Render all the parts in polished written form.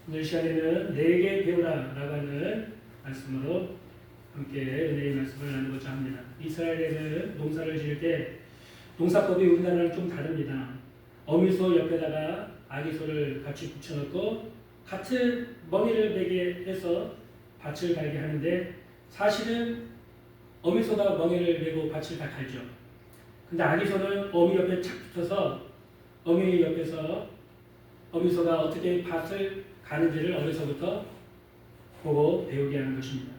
오늘 시간에는 내게 배우라라고 하는 말씀으로 함께 은혜의 말씀을 나누고자 합니다. 이스라엘에는 농사를 지을 때 농사법이 우리나라랑 좀 다릅니다. 어미소 옆에다가 아기소를 같이 붙여놓고 같은 멍이를 매게 해서 밭을 갈게 하는데 사실은 어미소가 멍이를 메고 밭을 다 갈죠. 근데 아기소는 어미 옆에 착 붙어서 어미 옆에서 어미소가 어떻게 밭을 가는지를 어려서부터 보고 배우게 하는 것입니다.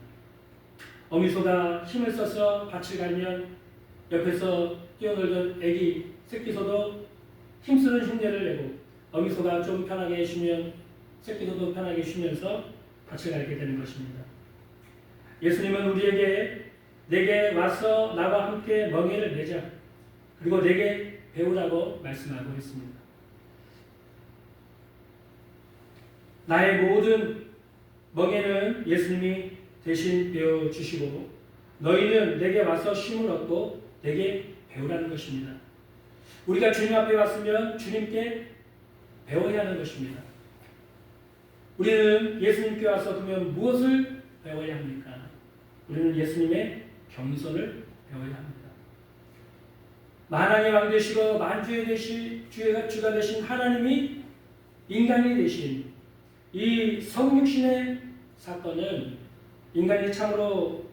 어미소가 힘을 써서 밭을 갈면 옆에서 뛰어놀던 애기 새끼소도 힘쓰는 흉내를 내고 어미소가 좀 편하게 쉬면 새끼소도 편하게 쉬면서 밭을 갈게 되는 것입니다. 예수님은 우리에게 내게 와서 나와 함께 멍에를 매자 그리고 내게 배우라고 말씀하고 있습니다. 나의 모든 멍에는 예수님이 대신 배워주시고 너희는 내게 와서 쉼을 얻고 내게 배우라는 것입니다. 우리가 주님 앞에 왔으면 주님께 배워야 하는 것입니다. 우리는 예수님께 와서 그러면 무엇을 배워야 합니까? 우리는 예수님의 겸손을 배워야 합니다. 만왕의 왕 되시고 만주의 주가 되신 하나님이 인간이 되신 이 성육신의 사건은 인간이 참으로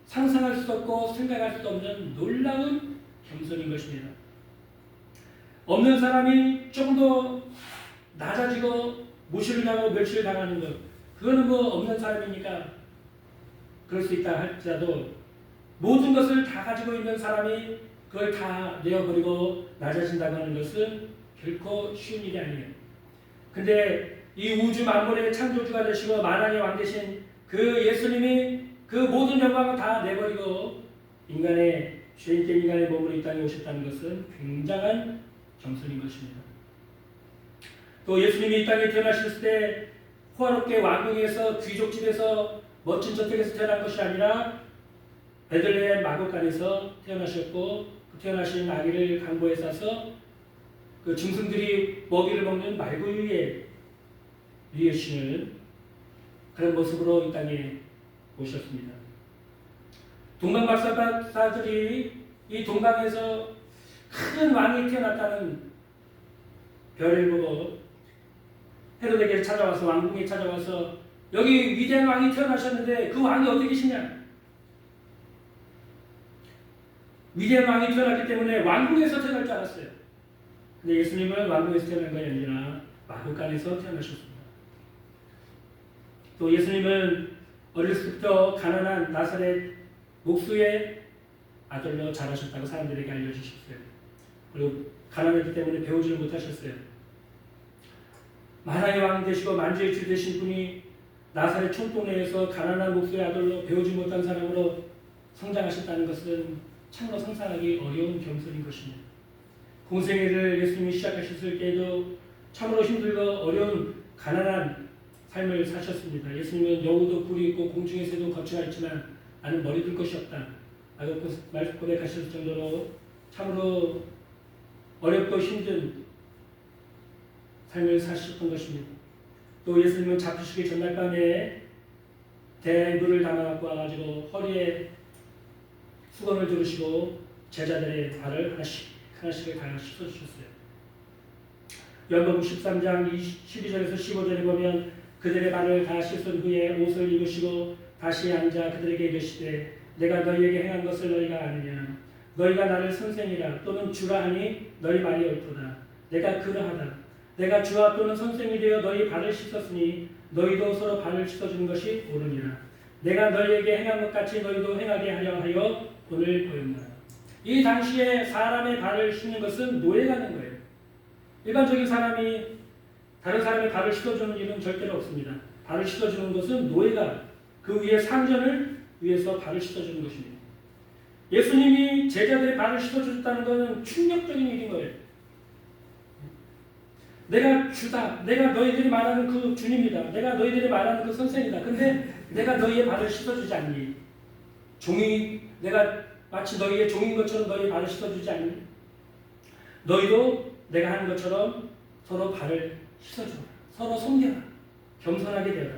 상상할 수 없고 생각할 수 없는 놀라운 겸손인 것입니다. 없는 사람이 좀 더 낮아지고 무시를 당하고 멸시를 당하는 것 그거는 뭐 없는 사람이니까 그럴 수 있다 할지라도 모든 것을 다 가지고 있는 사람이 그걸 다 내어버리고 낮아진다고 하는 것은 결코 쉬운 일이 아니에요. 근데 이 우주 만물의 창조주가 되시고 만왕의 왕 되신 그 예수님이 그 모든 영광을 다 내버리고 인간의 죄인된 인간의 몸으로 이 땅에 오셨다는 것은 굉장한 겸손인 것입니다. 또 예수님이 이 땅에 태어나셨을 때 호화롭게 왕궁에서 귀족집에서 멋진 저택에서 태어난 것이 아니라 베들레헴 마곡간에서 태어나셨고 그 태어나신 아기를 강보에 싸서 그 짐승들이 먹이를 먹는 말구 위에 쉬는 그런 모습으로 이 땅에 오셨습니다. 동방 박사들이 이 동방에서 큰 왕이 태어났다는 별을 보고 헤로데에게 찾아와서 왕궁에 찾아와서 여기 위대한 왕이 태어나셨는데 그 왕이 어디 계시냐? 위대한 왕이 태어났기 때문에 왕궁에서 태어날 줄 알았어요. 근데 예수님은 왕궁에서 태어난 것이 아니라 마곡간에서 태어나셨습니다. 또 예수님은 어렸을 때부터 가난한 나사렛 목수의 아들로 자라셨다고 사람들에게 알려주셨어요. 그리고 가난했기 때문에 배우지를 못하셨어요. 만왕의 왕 되시고 만주의 주 되신 분이 나사렛 촌동네에서 가난한 목수의 아들로 배우지 못한 사람으로 성장하셨다는 것은 참으로 상상하기 어려운 겸손인 것입니다. 공생애를 예수님이 시작하셨을 때에도 참으로 힘들고 어려운 가난한 삶을 사셨습니다. 예수님은 여우도 뿔이 있고 공중의 새도 거처가 있지만 나는 머리 둘 것이 없다 라고 고백하셨을 정도로 참으로 어렵고 힘든 삶을 사셨던 것입니다. 또 예수님은 잡히시기 전날 밤에 대물을 담아갖고 와가지고 허리에 수건을 두르시고 제자들의 발을 하나씩을 다 씻어주셨어요. 요한복음 13장 12절에서 15절에 보면 그들의 발을 다 씻은 후에 옷을 입으시고 다시 앉아 그들에게 이르시되 내가 너희에게 행한 것을 너희가 아느냐 너희가 나를 선생이라 또는 주라 하니 너희 말이 옳도다. 내가 그러하다. 내가 주와 또는 선생이 되어 너희 발을 씻었으니 너희도 서로 발을 씻어주는 것이 옳으니라. 내가 너희에게 행한 것 같이 너희도 행하게 하여 본을 보였노라. 이 당시에 사람의 발을 씻는 것은 노예가 된 거예요. 일반적인 사람이 다른 사람의 발을 씻어주는 일은 절대로 없습니다. 발을 씻어주는 것은 노예가 그 위에 상전을 위해서 발을 씻어주는 것입니다. 예수님이 제자들의 발을 씻어주셨다는 것은 충격적인 일인 거예요. 내가 주다. 내가 너희들이 말하는 그 주님이다. 내가 너희들이 말하는 그 선생이다. 근데 내가 너희의 발을 씻어주지 않니? 내가 마치 너희의 종인 것처럼 너희의 발을 씻어주지 않니? 너희도 내가 하는 것처럼 서로 발을 씻어주라. 서로 섬겨라. 겸손하게 되라.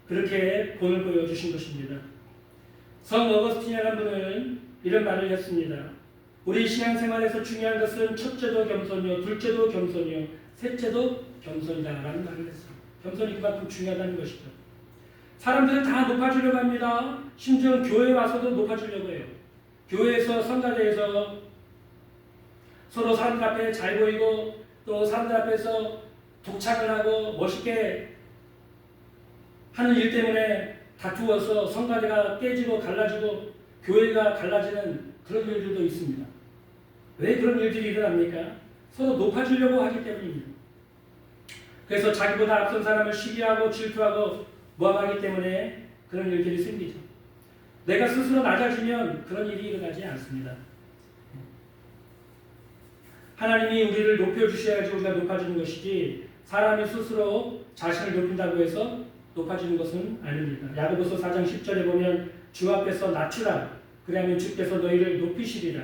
그렇게 본을 보여주신 것입니다. 성 어거스틴이라는 분은 이런 말을 했습니다. 우리 신앙생활에서 중요한 것은 첫째도 겸손이요, 둘째도 겸손이요, 셋째도 겸손이다라는 말을 했어요. 겸손이 그만큼 중요하다는 것이죠. 사람들은 다 높아지려고 합니다. 심지어 교회에 와서도 높아지려고 해요. 교회에서 성가대에서 서로 사람들 앞에 잘 보이고 또 사람들 앞에서 독창을 하고 멋있게 하는 일 때문에 다투어서 성가대가 깨지고 갈라지고 교회가 갈라지는 그런 일들도 있습니다. 왜 그런 일들이 일어납니까? 서로 높아지려고 하기 때문입니다. 그래서 자기보다 앞선 사람을 시기하고 질투하고 모함하기 때문에 그런 일들이 생기죠. 내가 스스로 낮아지면 그런 일이 일어나지 않습니다. 하나님이 우리를 높여주셔야지 우리가 높아지는 것이지 사람이 스스로 자신을 높인다고 해서 높아지는 것은 아닙니다. 야고보서 4장 10절에 보면 주 앞에서 낮추라. 그리하면 주께서 너희를 높이시리라.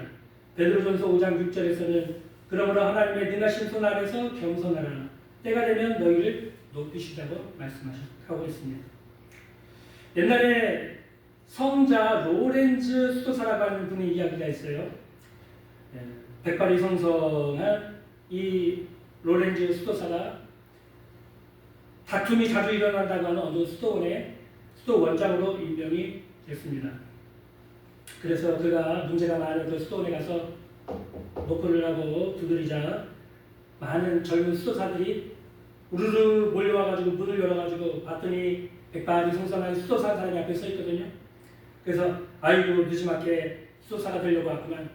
베드로전서 5장 6절에서는 그러므로 하나님의 능하신 손 아래서 겸손하라. 때가 되면 너희를 높이시라고 말씀하고 있습니다. 옛날에 성자 로렌즈 수도사라고 하는 분의 이야기가 있어요. 백발이 성성한 이 로렌즈 수도사가 다툼이 자주 일어난다고 하는 어느 수도원의 수도원장으로 임명이 됐습니다. 그래서 그가 문제가 많은 그 수도원에 가서 노크를 하고 두드리자 많은 젊은 수도사들이 우르르 몰려와가지고 문을 열어가지고 봤더니 백발이 성성한 수도사 사람이 앞에 서 있거든요. 그래서 아이고 늦지막게 수도사가 되려고 왔구만.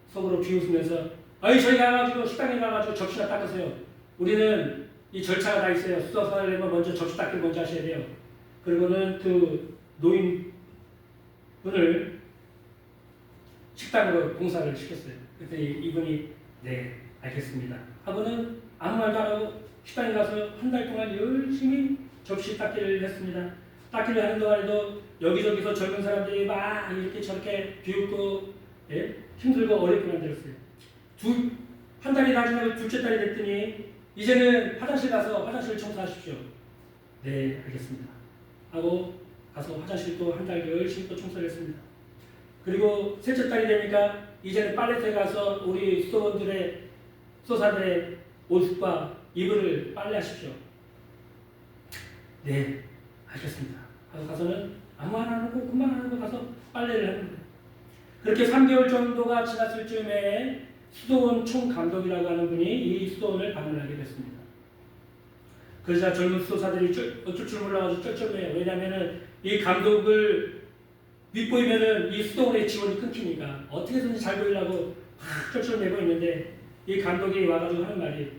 속으로 비웃으면서 아이 저희 가가지고 식당에 가가지고 접시나 닦으세요. 우리는 이 절차가 다 있어요. 수도사가 되면 먼저 접시 닦기를 먼저 하셔야 돼요. 그리고는 그 노인분을 식당으로 봉사를 시켰어요. 그랬더니 이분이 네 알겠습니다 하고는 아무 말도 안 하고 식당에 가서 한 달 동안 열심히 접시 닦기를 했습니다. 닦기를 하는 동안에도 여기저기서 젊은 사람들이 막 이렇게 저렇게 비웃고 힘들고 어렵게 만들었어요. 한 달이 다 지나고 둘째 달이 됐더니 이제는 화장실 가서 화장실 청소하십시오. 네 알겠습니다 하고 가서 화장실도 한 달 열심히 또 청소를 했습니다. 그리고 셋째 달이 되니까 이제는 빨래터에 가서 우리 수도원들의 수도사들의 옷과 이불을 빨래하십시오. 네 알겠습니다 하고 가서는 아무 말 안 하고 금방 안 하고 가서 빨래를 하는 거예요. 그렇게 3개월 정도가 지났을 즈음에 수도원 총감독이라고 하는 분이 이 수도원을 방문하게 됐습니다. 그러자 젊은 수도사들이 어쩔 줄 몰라가지고 쩔쩔매요. 왜냐하면 이 감독을 윗보이면은 이 수도원의 지원이 끊기니까 어떻게든지 잘 보이려고 막 쩔쩔매고 있는데 이 감독이 와가지고 하는 말이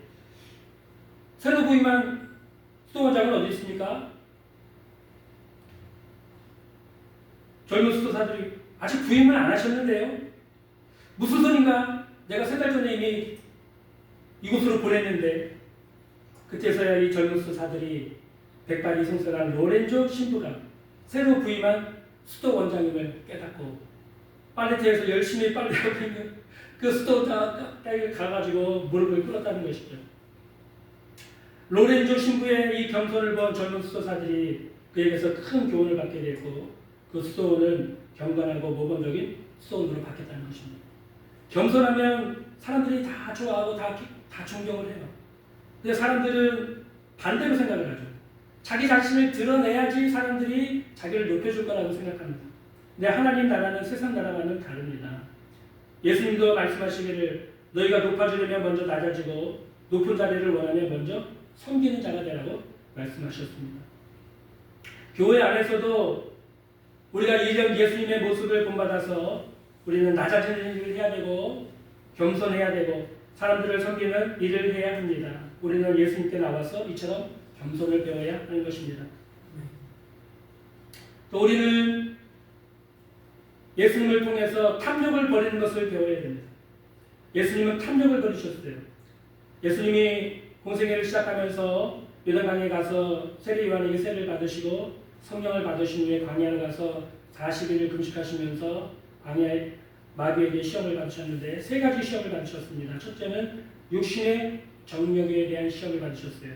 새로 부임한 수도원장은 어디 있습니까? 젊은 수도사들이 아직 부임을 안 하셨는데요. 무슨 소린가? 내가 3달 전에 이미 이곳으로 보냈는데 그때서야 이 젊은 수도사들이 백발이 성성한 로렌조 신부가 새로 부임한 수도원장님을 깨닫고 빨래터에서 열심히 빨래하고 있는 그 수도원장에 가가지고 무릎을 꿇었다는 것이죠. 로렌조 신부의 이 겸손을 본 젊은 수도사들이 그에게서 큰 교훈을 받게 됐고 그 수도원은 경건하고 모범적인 수도원으로 바뀌었다는 것입니다. 겸손하면 사람들이 다 좋아하고 다 존경을 해요. 근데 사람들은 반대로 생각을 하죠. 자기 자신을 드러내야지 사람들이 자기를 높여줄 거라고 생각합니다. 근데 하나님 나라는 세상 나라와는 다릅니다. 예수님도 말씀하시기를 너희가 높아지려면 먼저 낮아지고 높은 자리를 원하면 먼저 섬기는 자가 되라고 말씀하셨습니다. 교회 안에서도 우리가 이런 예수님의 모습을 본받아서 우리는 낮아지는 일을 해야 되고 겸손해야 되고 사람들을 섬기는 일을 해야 합니다. 우리는 예수님께 나와서 이처럼 겸손을 배워야 하는 것입니다. 또 우리는 예수님을 통해서 탐욕을 버리는 것을 배워야 됩니다. 예수님은 탐욕을 버리셨어요. 예수님이 공생애를 시작하면서 요단강에 가서 세례요한에게 세례를 받으시고 성령을 받으신 후에 광야를 가서 40일을 금식하시면서 광야에 마귀에게 시험을 받으셨는데 3가지 시험을 받으셨습니다. 첫째는 육신의 정력에 대한 시험을 받으셨어요.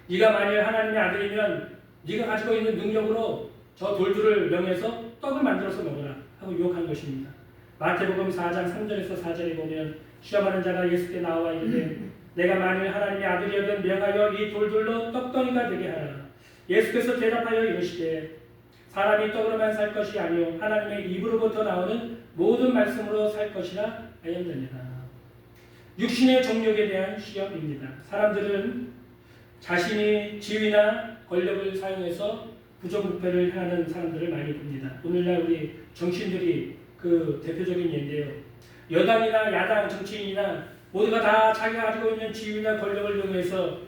네가 만일 하나님의 아들이면 네가 가지고 있는 능력으로 저 돌들을 명해서 떡을 만들어서 먹어라 하고 유혹한 것입니다. 마태복음 4장 3절에서 4절에 보면 시험하는 자가 예수께 나와 이르되 내가 만일 하나님의 아들이여든 명하여 이 돌들로 떡덩이가 되게 하라. 예수께서 대답하여 이르시되 사람이 떡으로만 살 것이 아니요 하나님의 입으로부터 나오는 모든 말씀으로 살 것이라 하였느니라. 육신의 정욕에 대한 시험입니다. 사람들은 자신이 지위나 권력을 사용해서 부정부패를 하는 사람들을 많이 봅니다. 오늘날 우리 정치인들이 그 대표적인 예인데요. 여당이나 야당 정치인이나 모두가 다 자기가 가지고 있는 지위나 권력을 이용해서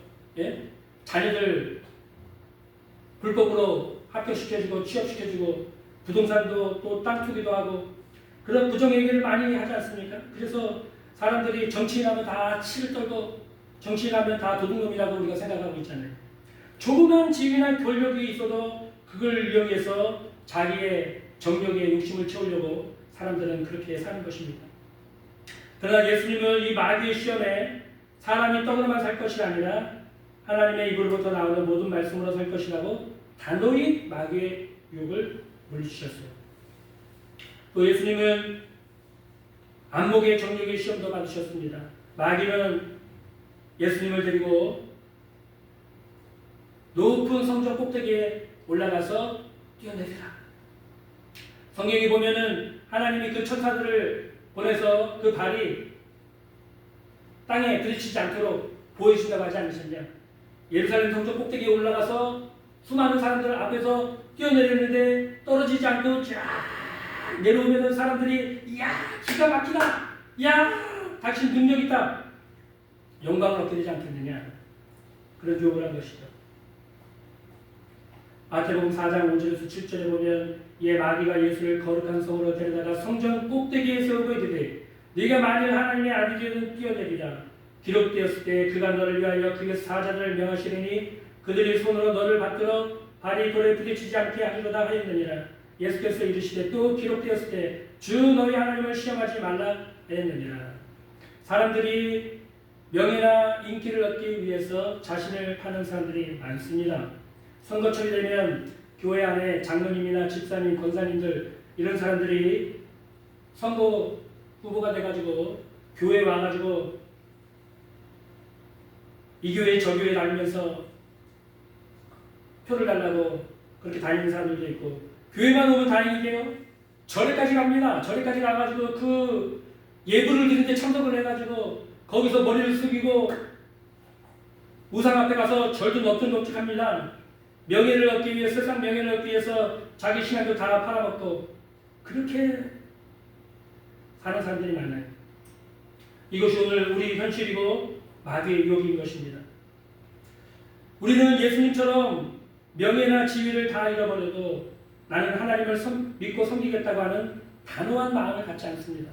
자녀들 불법으로 합격시켜주고 취업시켜주고 부동산도 또 땅 투기도 하고 그런 부정행위를 많이 하지 않습니까? 그래서 사람들이 정치인하면 다 치를 떨고 정치인하면 다 도둑놈이라고 우리가 생각하고 있잖아요. 조그만 지위나 권력이 있어도 그걸 이용해서 자기의 정욕에 욕심을 채우려고 사람들은 그렇게 사는 것입니다. 그러나 예수님은 이 마귀의 시험에 사람이 떡으로만 살 것이 아니라 하나님의 입으로부터 나오는 모든 말씀으로 살 것이라고 단호히 마귀의 유혹을 물리치셨어요. 또 예수님은 안목의 정욕의 시험도 받으셨습니다. 마귀는 예수님을 데리고 높은 성전 꼭대기에 올라가서 뛰어내리라. 성경에 보면은 하나님이 그 천사들을 보내서 그 발이 땅에 부딪히지 않도록 보여주신다고 하지 않으셨냐? 예루살렘 성전 꼭대기에 올라가서 수많은 사람들 앞에서 뛰어내렸는데 떨어지지 않고 쫙 내려오면은 사람들이 이야 기가 막히다, 야 당신 능력 있다, 영광을 얻게 되지 않겠느냐, 그런 유혹을 한 것이죠. 마태복음 4장 5절에서 7절에 보면 이에 마귀가 예수를 거룩한 성으로 데려다가 성전 꼭대기에 세우고 이르되 네가 만일 하나님의 아들이면 뛰어내리라. 기록되었을 때 그가 너를 위하여 그의 사자들을 명하시리니 그들이 손으로 너를 받들어 발이 돌에 부딪히지 않게 하리로다 하였느니라. 예수께서 이르시되 또 기록되었을 때 주 너희 하나님을 시험하지 말라 하였느니라. 사람들이 명예나 인기를 얻기 위해서 자신을 파는 사람들이 많습니다. 선거철이 되면 교회 안에 장로님이나 집사님, 권사님들 이런 사람들이 선거 후보가 돼가지고 교회에 와가지고 이 교회 저 교회 다니면서 표를 달라고 그렇게 다니는 사람들도 있고, 교회만 오면 다행이게요. 절에까지 갑니다. 절에까지 가가지고 그 예불을 드리는데 참석을 해가지고 거기서 머리를 숙이고 우상 앞에 가서 절도 넙죽넙죽합니다. 명예를 얻기 위해, 세상 명예를 얻기 위해서 자기 신앙도 다 팔아먹고 그렇게 사는 사람들이 많아요. 이것이 오늘 우리 현실이고 마귀의 유혹인 것입니다. 우리는 예수님처럼 명예나 지위를 다 잃어버려도 나는 하나님을 믿고 섬기겠다고 하는 단호한 마음을 갖지 않습니다.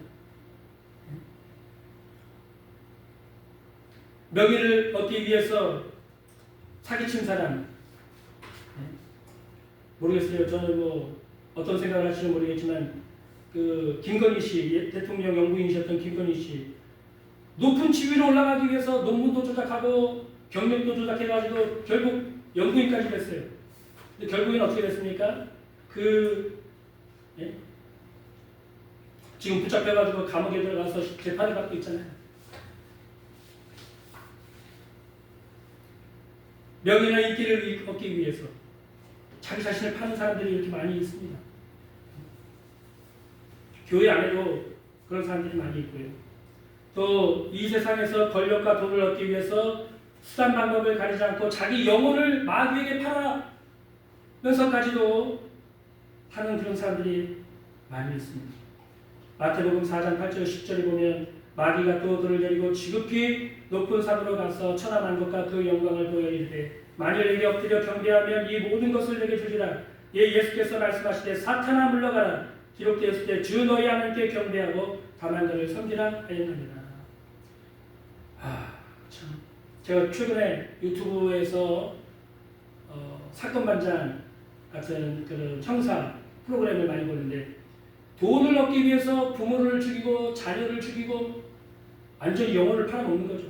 명예를 얻기 위해서 사기친 사람, 모르겠어요. 저는 뭐 어떤 생각을 하실지 모르겠지만 그 김건희 씨, 대통령 영부인이셨던 김건희 씨, 높은 지위로 올라가기 위해서 논문도 조작하고 경력도 조작해가지고 결국 영부인까지 됐어요. 근데 결국엔 어떻게 됐습니까? 지금 붙잡혀가지고 감옥에 들어가서 재판을 받고 있잖아요. 명예나 인기를 얻기 위해서 자기 자신을 파는 사람들이 이렇게 많이 있습니다. 교회 안에도 그런 사람들이 많이 있고요. 또 이 세상에서 권력과 돈을 얻기 위해서 수단 방법을 가리지 않고 자기 영혼을 마귀에게 팔아면서까지도 하는 그런 사람들이 많이 있습니다. 마태복음 4장 8절 10절에 보면 마귀가 또 그를 데리고 지극히 높은 산으로 가서 천하만국과 그 영광을 보여 이르되 만일 내게 엎드려 경배하면 이 모든 것을 내게 주리라. 예수께서 말씀하시되 사탄아 물러가라. 기록되었을 때 주 너희 하나님께 경배하고 다만 너를 섬기라 하였느니라. 참, 제가 최근에 유튜브에서 사건 반장 같은 그런 형사 프로그램을 많이 보는데 돈을 얻기 위해서 부모를 죽이고 자녀를 죽이고 완전히 영혼을 팔아먹는 거죠.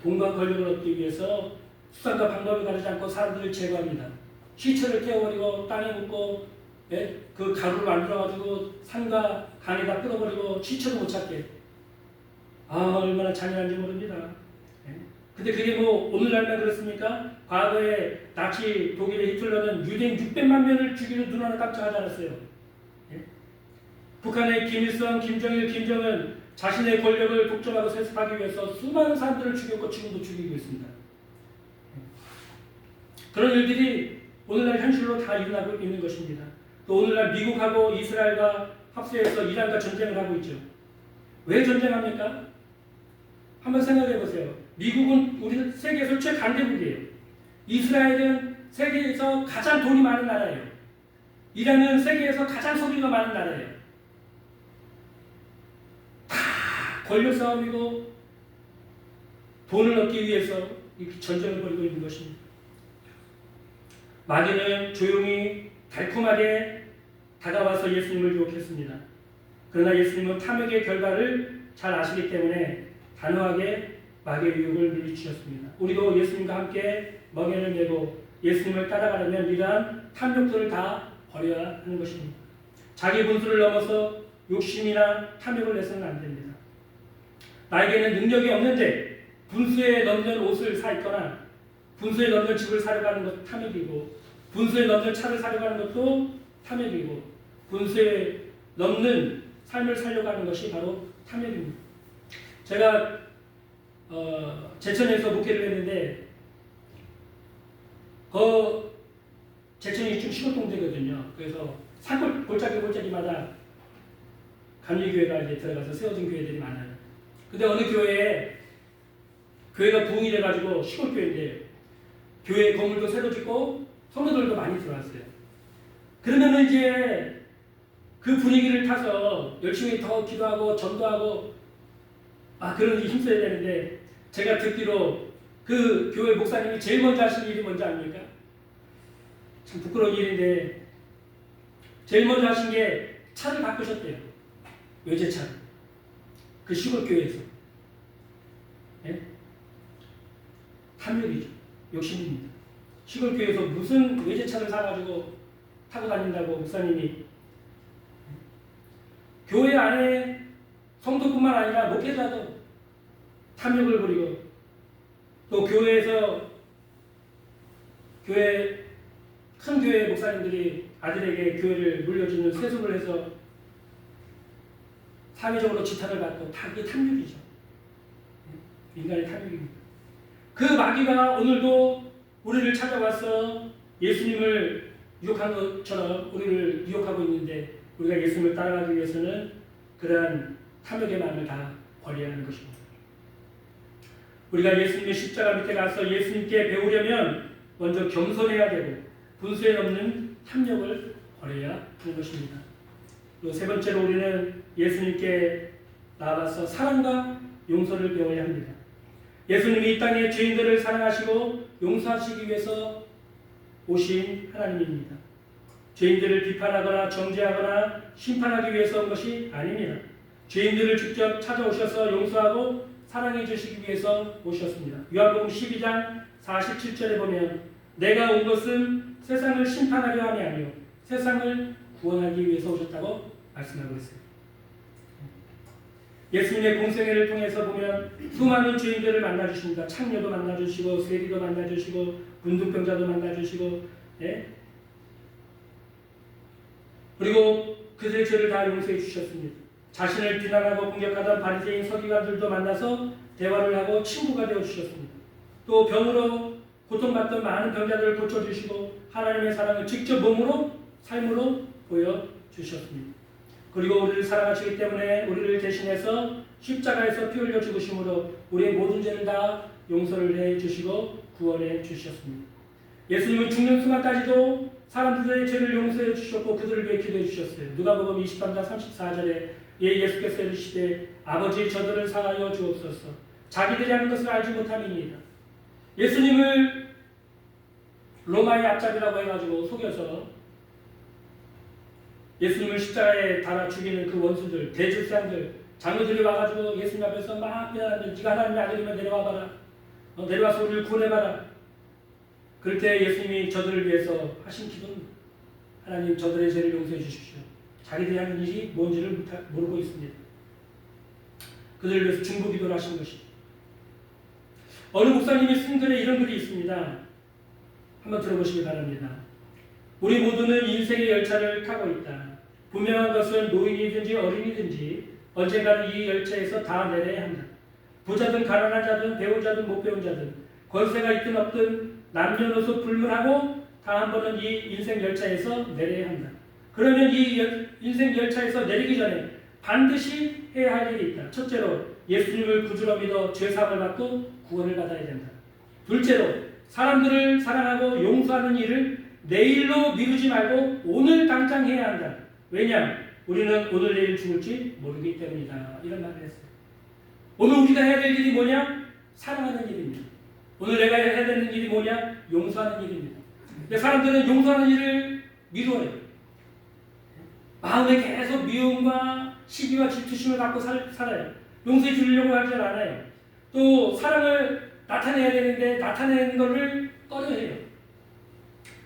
돈과 권력을 얻기 위해서 수단과 방법을 가리지 않고 사람들을 제거합니다. 시체를 태워버리고 땅에 묻고 그 가루를 만들어가지고 산과 강에다 끌어버리고 시체도 못 찾게. 얼마나 잔인한지 모릅니다. 근데 그게 뭐 오늘날만 그렇습니까? 과거에 나치 독일의 히틀러는 유대인 600만 명을 죽이는 눈 하나 깜짝하지 않았어요. 북한의 김일성, 김정일, 김정은 자신의 권력을 독점하고 세습하기 위해서 수많은 사람들을 죽였고 지금도 죽이고 있습니다. 그런 일들이 오늘날 현실로 다 일어나고 있는 것입니다. 또 오늘날 미국하고 이스라엘과 합세해서 이란과 전쟁을 하고 있죠. 왜 전쟁합니까? 한번 생각해 보세요. 미국은 우리 세계에서 최강대국이에요. 이스라엘은 세계에서 가장 돈이 많은 나라예요. 이란은 세계에서 가장 소비가 많은 나라예요. 다 권력 싸움이고 돈을 얻기 위해서 이렇게 전쟁을 벌이고 있는 것입니다. 마귀는 조용히 달콤하게 다가와서 예수님을 유혹했습니다. 그러나 예수님은 탐욕의 결과를 잘 아시기 때문에 단호하게 마귀의 유혹을 물리치셨습니다. 우리도 예수님과 함께 멍에를 메고 예수님을 따라가려면 이러한 탐욕들을 다 버려야 하는 것입니다. 자기 분수를 넘어서 욕심이나 탐욕을 내서는 안 됩니다. 나에게는 능력이 없는데 분수에 넘는 옷을 사 입거나 분수에 넘는 집을 사려고 하는 것도 탐욕이고 분수에 넘는 차를 사려고 하는 것도 탐욕이고 분수에 넘는 삶을 살려고 하는 것이 바로 탐욕입니다. 제가 제천에서 목회를 했는데 제천이 좀 시골동네거든요. 그래서 산골 골짜기마다 감리교회가 이제 들어가서 세워진 교회들이 많아요. 근데 어느 교회가 부흥이 돼가지고 시골교회인데 교회 건물도 새로 짓고 성도들도 많이 들어왔어요. 그러면은 이제 그 분위기를 타서 열심히 더 기도하고 전도하고 그런 게 힘써야 되는데 제가 듣기로 그 교회 목사님이 제일 먼저 하신 일이 뭔지 압니까? 참 부끄러운 일인데 제일 먼저 하신 게 차를 바꾸셨대요. 외제차를. 그 시골교회에서. 탐욕이죠. 욕심입니다. 시골교회에서 무슨 외제차를 사가지고 타고 다닌다고 목사님이. 교회 안에 성도뿐만 아니라 목회자도 탐욕을 부리고 또 교회에서 큰 교회 목사님들이 아들에게 교회를 물려주는 세습을 해서 사회적으로 지탄을 받고 다 그게 탐욕이죠. 인간의 탐욕입니다. 그 마귀가 오늘도 우리를 찾아와서 예수님을 유혹한 것처럼 우리를 유혹하고 있는데 우리가 예수님을 따라가기 위해서는 그러한 탐욕의 마음을 다 버려야 하는 것입니다. 우리가 예수님의 십자가 밑에 가서 예수님께 배우려면 먼저 겸손해야 되고 분수에 넘는 탐욕을 버려야 하는 것입니다. 또 세 번째로 우리는 예수님께 나와서 사랑과 용서를 배워야 합니다. 예수님이 이 땅에 죄인들을 사랑하시고 용서하시기 위해서 오신 하나님입니다. 죄인들을 비판하거나 정죄하거나 심판하기 위해서 온 것이 아닙니다. 죄인들을 직접 찾아오셔서 용서하고 사랑해 주시기 위해서 오셨습니다. 요한복음 12장 47절에 보면 내가 온 것은 세상을 심판하려 함이 아니요 세상을 구원하기 위해서 오셨다고 말씀하고 있어요. 예수님의 공생애를 통해서 보면 수많은 죄인들을 만나주십니다. 창녀도 만나주시고 세리도 만나주시고 문둥병자도 만나주시고 그리고 그들의 죄를 다 용서해 주셨습니다. 자신을 비난하고 공격하던 바리새인 서기관들도 만나서 대화를 하고 친구가 되어주셨습니다. 또 병으로 고통받던 많은 병자들을 고쳐주시고 하나님의 사랑을 직접 몸으로 삶으로 보여주셨습니다. 그리고 우리를 사랑하시기 때문에 우리를 대신해서 십자가에서 피 흘려 죽으심으로 우리의 모든 죄를 다 용서를 해주시고 구원해 주셨습니다. 예수님은 죽는 순간까지도 사람들의 죄를 용서해 주셨고 그들을 위해 기도해 주셨어요. 누가복음 23장 34절에 예수께서 이르시되 아버지 저들을 사하여 주옵소서 자기들이 하는 것을 알지 못함이니이다. 예수님을 로마의 앞잡이라고 해가지고 속여서 예수님을 십자가에 달아 죽이는 그 원수들, 대줄상들, 장로들이 와가지고 예수님 앞에서 막 비난하는데 네가 하나님의 아들이면 내려와봐라. 내려와서 우리를 구원해봐라. 그럴 때 예수님이 저들을 위해서 하신 기도는 하나님 저들의 죄를 용서해 주십시오. 자기들이 하는 일이 뭔지를 모르고 있습니다. 그들을 위해서 중보 기도를 하신 것이. 어느 목사님이 쓴 글에 이런 글이 있습니다. 한번 들어보시기 바랍니다. 우리 모두는 인생의 열차를 타고 있다. 분명한 것은 노인이든지 어린이든지 언젠가는 이 열차에서 다 내려야 한다. 부자든 가난한 자든 배운 자든 못 배운 자든 권세가 있든 없든 남녀노소 불문하고 다 한 번은 이 인생 열차에서 내려야 한다. 그러면 이 인생 열차에서 내리기 전에 반드시 해야 할 일이 있다. 첫째로 예수님을 구주로 믿어 죄사함을 받고 구원을 받아야 된다. 둘째로 사람들을 사랑하고 용서하는 일을 내일로 미루지 말고 오늘 당장 해야 한다. 왜냐? 우리는 오늘 내일 죽을지 모르기 때문이다. 이런 말을 했어요. 오늘 우리가 해야 될 일이 뭐냐? 사랑하는 일입니다. 오늘 내가 해야 되는 일이 뭐냐? 용서하는 일입니다. 근데 사람들은 용서하는 일을 미루어요. 마음에 계속 미움과 시기와 질투심을 갖고 살아요. 용서해 주려고 하지 않아요. 또 사랑을 나타내야 되는데 나타내는 것을 꺼려해요.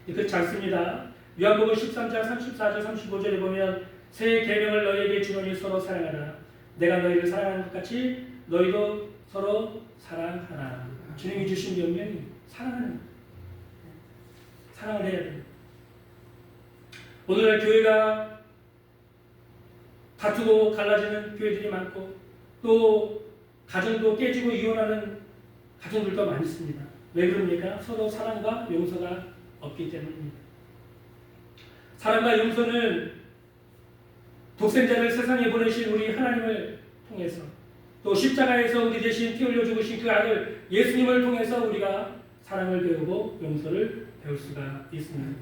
그렇지 않습니다. 요한복음 13장 34절 35절에 보면 새 계명을 너희에게 주노니 서로 사랑하라. 내가 너희를 사랑하는 것 같이 너희도 서로 사랑하라. 주님이 주신 명령이 사랑을 해야 됩니다. 오늘날 교회가 다투고 갈라지는 교회들이 많고 또 가정도 깨지고 이혼하는 가정들도 많이 있습니다. 왜 그럽니까? 서로 사랑과 용서가 없기 때문입니다. 사랑과 용서는 독생자를 세상에 보내신 우리 하나님을 통해서 또 십자가에서 우리 대신 피 흘려 죽으신 그 아들 예수님을 통해서 우리가 사랑을 배우고 용서를 배울 수가 있습니다.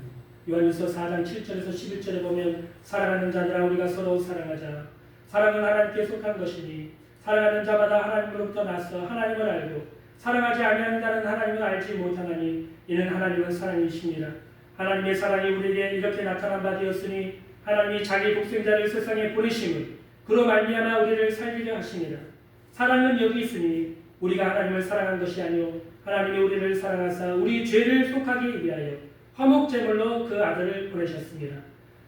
요한일서 4장 7절에서 11절에 보면 사랑하는 자들아 우리가 서로 사랑하자. 사랑은 하나님께 속한 것이니 사랑하는 자마다 하나님으로부터 나서 하나님을 알고 사랑하지 아니하는 자는 하나님을 알지 못하나니 이는 하나님은 사랑이시니라. 하나님의 사랑이 우리에게 이렇게 나타난 바 되었으니 하나님이 자기 독생자를 세상에 보내심을 그로 말미암아 우리를 살리려 하시니라. 사랑은 여기 있으니 우리가 하나님을 사랑한 것이 아니요 하나님이 우리를 사랑하사 우리 죄를 속하기 위하여 화목제물로 그 아들을 보내셨습니다.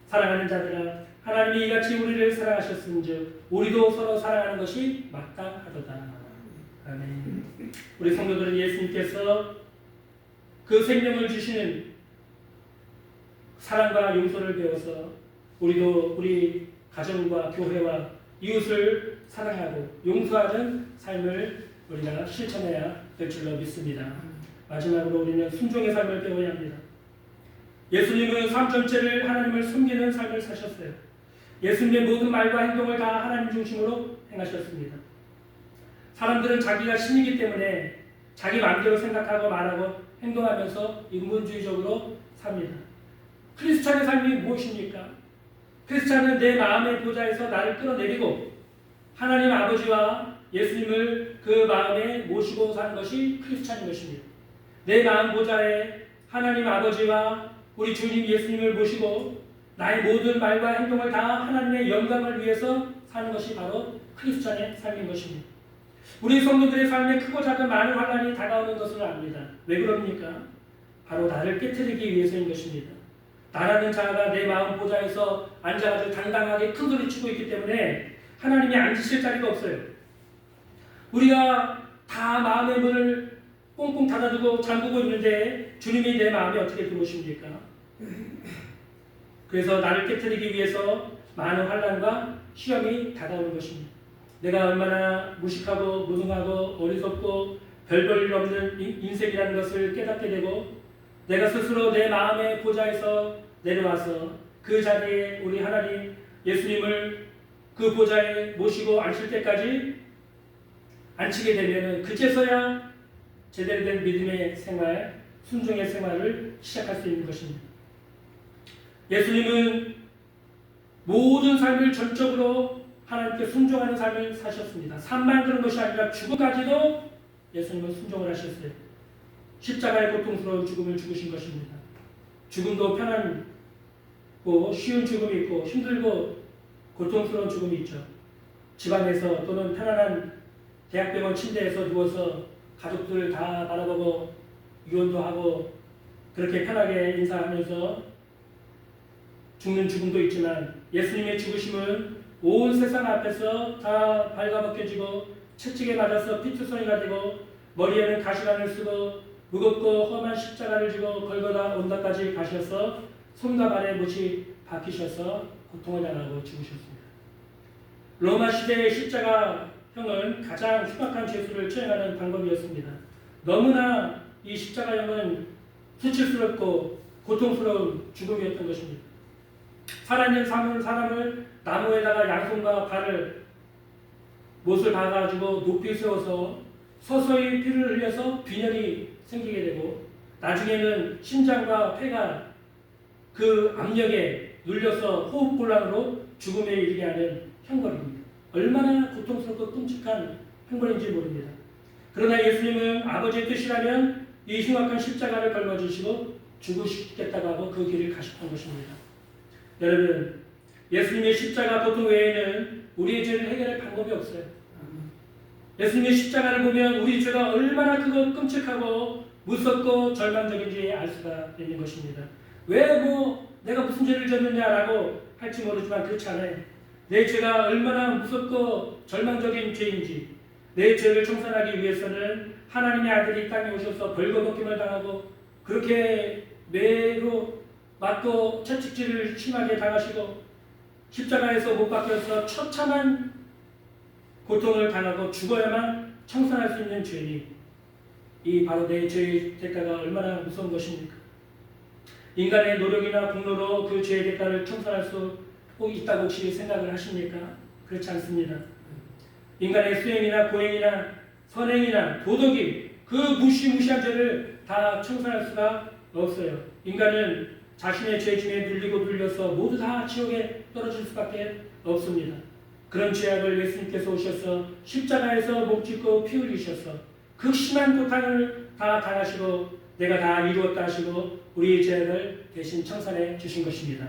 사랑하는 자들아 하나님이 이같이 우리를 사랑하셨은즉 우리도 서로 사랑하는 것이 마땅하도다. 아멘. 우리 성도들은 예수님께서 그 생명을 주시는 사랑과 용서를 배워서 우리도 우리 가정과 교회와 이웃을 사랑하고 용서하는 삶을 우리가 실천해야 될 줄로 믿습니다. 마지막으로 우리는 순종의 삶을 배워야 합니다. 예수님은 삶 전체를 하나님을 섬기는 삶을 사셨어요. 예수님의 모든 말과 행동을 다 하나님 중심으로 행하셨습니다. 사람들은 자기가 신이기 때문에 자기 마음대로 생각하고 말하고 행동하면서 인본주의적으로 삽니다. 크리스찬의 삶이 무엇입니까? 크리스찬은 내 마음의 보좌에서 나를 끌어내리고 하나님 아버지와 예수님을 그 마음에 모시고 사는 것이 크리스찬인 것입니다. 내 마음 보좌에 하나님 아버지와 우리 주님 예수님을 모시고 나의 모든 말과 행동을 다 하나님의 영광을 위해서 사는 것이 바로 크리스찬의 삶인 것입니다. 우리 성도들의 삶에 크고 작은 많은 환난이 다가오는 것을 압니다. 왜 그럽니까? 바로 나를 깨트리기 위해서인 것입니다. 나라는 자가 내 마음 보좌에서 앉아가지고 당당하게 큰 소리 치고 있기 때문에 하나님이 앉으실 자리가 없어요. 우리가 다 마음의 문을 꽁꽁 닫아두고 잠그고 있는데 주님이 내 마음에 어떻게 들어오십니까? 그래서 나를 깨트리기 위해서 많은 환난과 시험이 다가오는 것입니다. 내가 얼마나 무식하고 무능하고 어리석고 별 볼 일 없는 인생이라는 것을 깨닫게 되고 내가 스스로 내 마음의 보좌에서 내려와서 그 자리에 우리 하나님 예수님을 그 보좌에 모시고 앉힐 때까지 앉히게 되면 그제서야 제대로 된 믿음의 생활, 순종의 생활을 시작할 수 있는 것입니다. 예수님은 모든 삶을 전적으로 하나님께 순종하는 삶을 사셨습니다. 삶만 그런 것이 아니라 죽음까지도 예수님은 순종을 하셨어요. 십자가의 고통스러운 죽음을 죽으신 것입니다. 죽음도 편안고 쉬운 죽음이 있고 힘들고 고통스러운 죽음이 있죠. 집안에서 또는 편안한 대학병원 침대에서 누워서 가족들 다 바라보고 유언도 하고 그렇게 편하게 인사하면서 죽는 죽음도 있지만 예수님의 죽으심은 온 세상 앞에서 다 발가벗겨지고 채찍에 맞아서 피투성이가 되고 머리에는 가시관을 쓰고 무겁고 험한 십자가를 지고 걸거다 온다까지 가셔서 손과 발에 못이 박히셔서 고통을 당하고 죽으셨습니다. 로마 시대의 십자가형은 가장 흉악한 죄수를 처형하는 방법이었습니다. 너무나 이 십자가형은 수치스럽고 고통스러운 죽음이었던 것입니다. 살아있는 사람을 나무에다가 양손과 발을 못을 박아가지고 높이 세워서 서서히 피를 흘려서 빈혈이 생기게 되고 나중에는 심장과 폐가 그 압력에 눌려서 호흡곤란으로 죽음에 이르게 하는 형벌입니다. 얼마나 고통스럽고 끔찍한 형벌인지 모릅니다. 그러나 예수님은 아버지의 뜻이라면 이 흉악한 십자가를 걸머지시고 죽으시겠다고 하고 그 길을 가셨던 것입니다. 여러분, 예수님의 십자가 고통 외에는 우리의 죄를 해결할 방법이 없어요. 예수님의 십자가를 보면 우리 죄가 얼마나 크고 끔찍하고 무섭고 절망적인지 알 수가 있는 것입니다. 왜 내가 무슨 죄를 졌느냐라고 할지 모르지만 그렇지 않아요. 내 죄가 얼마나 무섭고 절망적인 죄인지, 내 죄를 청산하기 위해서는 하나님의 아들이 땅에 오셔서 벌거벗김을 당하고 그렇게 매로 맞고 채찍질을 심하게 당하시고 십자가에서 못 박혀서 처참한 고통을 당하고 죽어야만 청산할 수 있는 죄인이 이 바로 내 죄의 대가가 얼마나 무서운 것입니까? 인간의 노력이나 공로로 그 죄의 대가를 청산할 수 있다고 혹시 생각을 하십니까? 그렇지 않습니다. 인간의 수행이나 고행이나 선행이나 도덕이 그 무시무시한 죄를 다 청산할 수가 없어요. 인간은 자신의 죄 중에 눌리고 눌려서 모두 다 지옥에 떨어질 수밖에 없습니다. 그런 죄악을 예수님께서 오셔서 십자가에서 목짓고 피 흘리셔서 극심한 고통을 다 당하시고 내가 다 이루었다 하시고 우리의 죄악을 대신 청산해 주신 것입니다.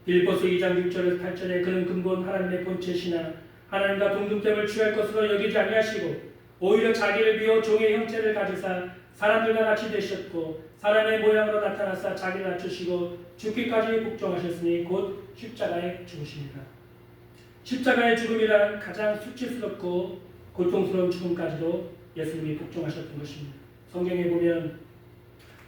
빌립보서 2장 6절에서 8절에 그는 근본 하나님의 본체시나 하나님과 동등됨을 취할 것으로 여기지 아니하시고 오히려 자기를 비워 종의 형체를 가지사 사람들과 같이 되셨고 사람의 모양으로 나타나사 자기를 낮추시고 죽기까지 복종하셨으니 곧 십자가에 죽으십니다. 십자가의 죽음이란 가장 수치스럽고 고통스러운 죽음까지도 예수님이 복종하셨던 것입니다. 성경에 보면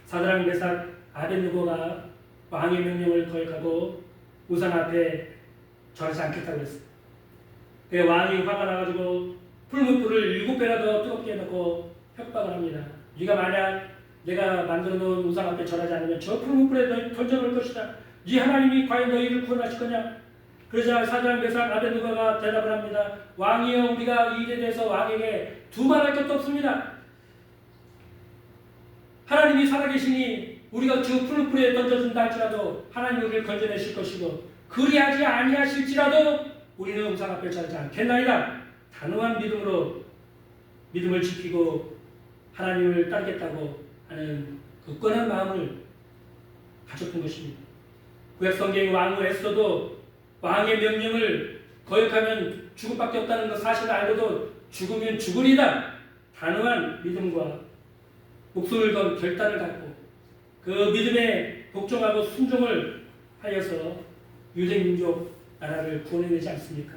사드락 메삭 아벳느고가 왕의 명령을 거역하고 우상 앞에 절하지 않겠다고 했습니다. 그 왕이 화가 나가지고 풀무불을 7배나 더 뜨겁게 해놓고 협박을 합니다. 네가 만약 내가 만들어 놓은 우상 앞에 절하지 않으면 저 풀무불에 던져놓을 것이다. 네 하나님이 과연 너희를 구원하실 거냐? 그러자 사드락 메삭 아벳느고가 대답을 합니다. 왕이여, 우리가 이 일에 대해서 왕에게 두말할 것도 없습니다. 하나님이 살아계시니 우리가 저 풀무불에 던져준다 할지라도 하나님이 우리를 건져내실 것이고 그리하지 아니하실지라도 우리는 우상 앞에 절하지 않겠나이다. 단호한 믿음으로 믿음을 지키고 하나님을 따르겠다고 하는 굳건한 마음을 가졌던 것입니다. 구약 성경의 왕후 에스더도 왕의 명령을 거역하면 죽음밖에 없다는 것 사실을 알고도 죽으면 죽으리다. 단호한 믿음과 목숨을 건 결단을 갖고 그 믿음에 복종하고 순종을 하여서 유대 민족 나라를 구원해내지 않습니까?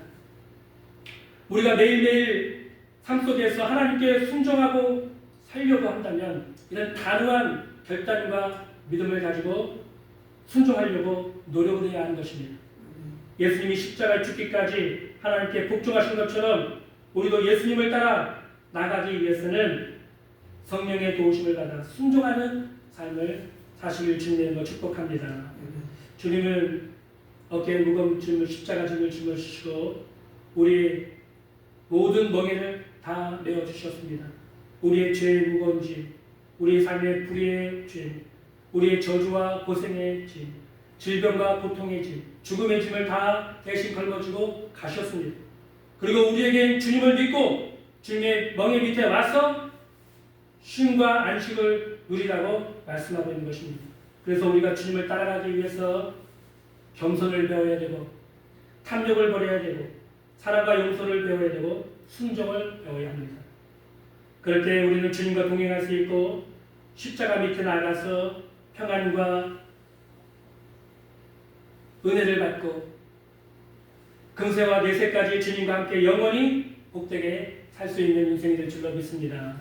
우리가 매일매일 삶 속에서 하나님께 순종하고 살려고 한다면 이런 단호한 결단과 믿음을 가지고 순종하려고 노력을 해야 하는 것입니다. 예수님이 십자가에 죽기까지 하나님께 복종하신 것처럼 우리도 예수님을 따라 나가기 위해서는 성령의 도우심을 받아 순종하는 삶을 사실 주님의 것 축복합니다. 주님은 어깨에 무거운 짐을 십자가 짐을 짊어지시고 우리 모든 멍에를 다 메어주셨습니다. 우리의 죄의 무거운 짐, 우리의 삶의 불의의 짐, 우리의 저주와 고생의 짐, 질병과 고통의 짐, 죽음의 짐을 다 대신 걸머지고 가셨습니다. 그리고 우리에게 주님을 믿고 주님의 멍에 밑에 와서 쉼과 안식을 누리라고 말씀하고 있는 것입니다. 그래서 우리가 주님을 따라가기 위해서 겸손을 배워야 되고 탐욕을 버려야 되고 사랑과 용서를 배워야 되고 순종을 배워야 합니다. 그럴 때 우리는 주님과 동행할 수 있고 십자가 밑에 나가서 평안과 은혜를 받고 금세와 내세까지 주님과 함께 영원히 복되게 살 수 있는 인생이 될 줄로 믿습니다.